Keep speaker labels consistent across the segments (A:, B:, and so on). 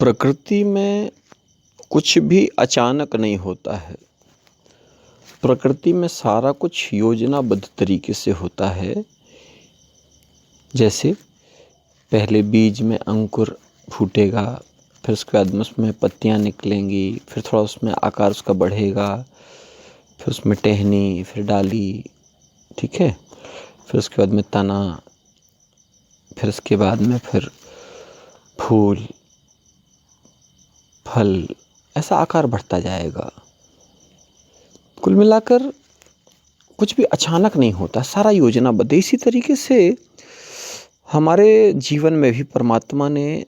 A: प्रकृति में कुछ भी अचानक नहीं होता है। प्रकृति में सारा कुछ योजनाबद्ध तरीके से होता है। जैसे पहले बीज में अंकुर फूटेगा, फिर उसके बाद में उसमें पत्तियां निकलेंगी, फिर थोड़ा उसमें आकार उसका बढ़ेगा, फिर उसमें टहनी, फिर डाली, ठीक है, फिर उसके बाद में तना, फिर उसके बाद में फिर फूल, फल, ऐसा आकार बढ़ता जाएगा। कुल मिलाकर कुछ भी अचानक नहीं होता, सारा योजनाबद्ध। इसी तरीके से हमारे जीवन में भी परमात्मा ने,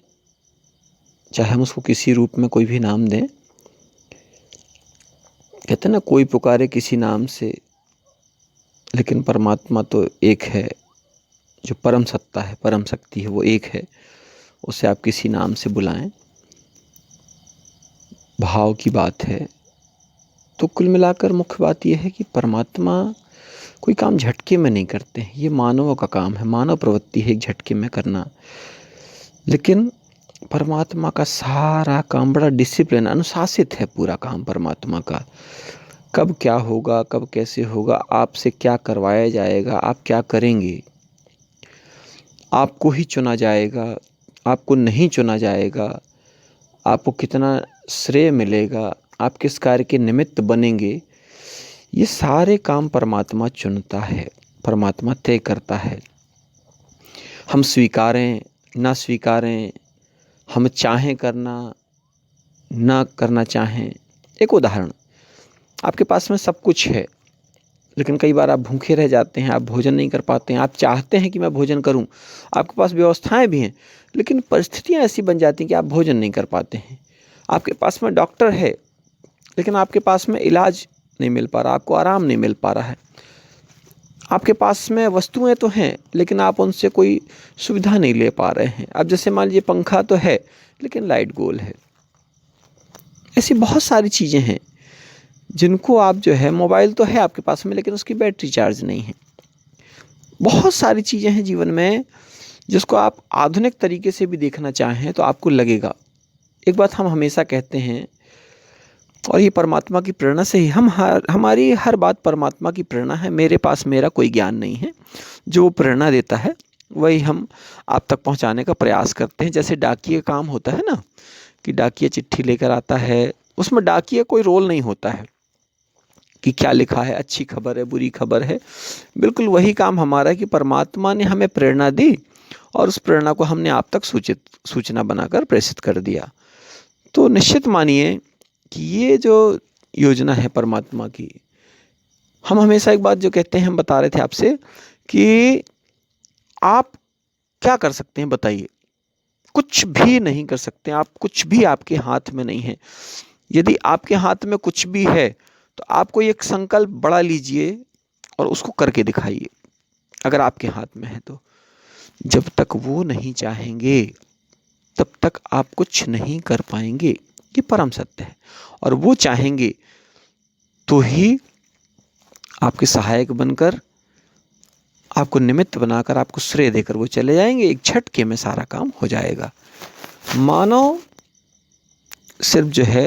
A: चाहे हम उसको किसी रूप में कोई भी नाम दें, कहते हैं ना, कोई पुकारे किसी नाम से, लेकिन परमात्मा तो एक है। जो परम सत्ता है, परम शक्ति है, वो एक है। उसे आप किसी नाम से बुलाएं, भाव की बात है। तो कुल मिलाकर मुख्य बात यह है कि परमात्मा कोई काम झटके में नहीं करते हैं। ये मानवों का काम है, मानव प्रवृत्ति है एक झटके में करना। लेकिन परमात्मा का सारा काम बड़ा डिसिप्लिन, अनुशासित है पूरा काम परमात्मा का। कब क्या होगा, कब कैसे होगा, आपसे क्या करवाया जाएगा, आप क्या करेंगे, आपको ही चुना जाएगा, आपको नहीं चुना जाएगा, आपको कितना श्रेय मिलेगा, आप किस कार्य के निमित्त बनेंगे, ये सारे काम परमात्मा चुनता है, परमात्मा तय करता है। हम स्वीकारें ना स्वीकारें, हम चाहें करना ना करना चाहें। एक उदाहरण, आपके पास में सब कुछ है, लेकिन कई बार आप भूखे रह जाते हैं, आप भोजन नहीं कर पाते हैं। आप चाहते हैं कि मैं भोजन करूं, आपके पास व्यवस्थाएं भी हैं, लेकिन परिस्थितियां ऐसी बन जाती हैं कि आप भोजन नहीं कर पाते हैं। आपके पास में डॉक्टर है, लेकिन आपके पास में इलाज नहीं मिल पा रहा, आपको आराम नहीं मिल पा रहा है। आपके पास में वस्तुएं तो हैं, लेकिन आप उनसे कोई सुविधा नहीं ले पा रहे हैं। अब जैसे मान लीजिए पंखा तो है, लेकिन लाइट गोल है। ऐसी बहुत सारी चीज़ें हैं जिनको आप जो है, मोबाइल तो है आपके पास में, लेकिन उसकी बैटरी चार्ज नहीं है। बहुत सारी चीज़ें हैं जीवन में जिसको आप आधुनिक तरीके से भी देखना चाहें तो आपको लगेगा। एक बात हम हमेशा कहते हैं, और ये परमात्मा की प्रेरणा से ही हमारी हर बात परमात्मा की प्रेरणा है। मेरे पास मेरा कोई ज्ञान नहीं है, जो प्रेरणा देता है वही हम आप तक पहुंचाने का प्रयास करते हैं। जैसे डाकिया काम होता है ना, कि डाकिया चिट्ठी लेकर आता है, उसमें डाकिया कोई रोल नहीं होता है कि क्या लिखा है, अच्छी खबर है, बुरी खबर है। बिल्कुल वही काम हमारा है कि परमात्मा ने हमें प्रेरणा दी और उस प्रेरणा को हमने आप तक सूचना बनाकर प्रेषित कर दिया। तो निश्चित मानिए कि ये जो योजना है परमात्मा की, हम हमेशा एक बात जो कहते हैं, हम बता रहे थे आपसे कि आप क्या कर सकते हैं बताइए। कुछ भी नहीं कर सकते आप, कुछ भी आपके हाथ में नहीं है। यदि आपके हाथ में कुछ भी है तो आप कोई एक संकल्प बड़ा लीजिए और उसको करके दिखाइए, अगर आपके हाथ में है तो। जब तक वो नहीं चाहेंगे तब तक आप कुछ नहीं कर पाएंगे, ये परम सत्य है। और वो चाहेंगे तो ही आपके सहायक बनकर, आपको निमित्त बनाकर, आपको श्रेय देकर वो चले जाएंगे। एक झटके में सारा काम हो जाएगा। मानव सिर्फ जो है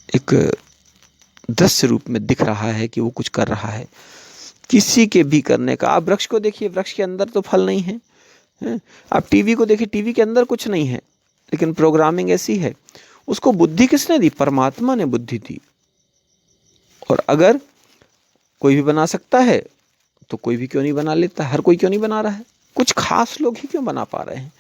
A: एक दृश्य रूप में दिख रहा है कि वो कुछ कर रहा है, किसी के भी करने का। आप वृक्ष को देखिए, वृक्ष के अंदर तो फल नहीं है, हैं? आप टीवी को देखिए, टीवी के अंदर कुछ नहीं है, लेकिन प्रोग्रामिंग ऐसी है। उसको बुद्धि किसने दी? परमात्मा ने बुद्धि दी। और अगर कोई भी बना सकता है तो कोई भी क्यों नहीं बना लेता? हर कोई क्यों नहीं बना रहा है? कुछ खास लोग ही क्यों बना पा रहे हैं?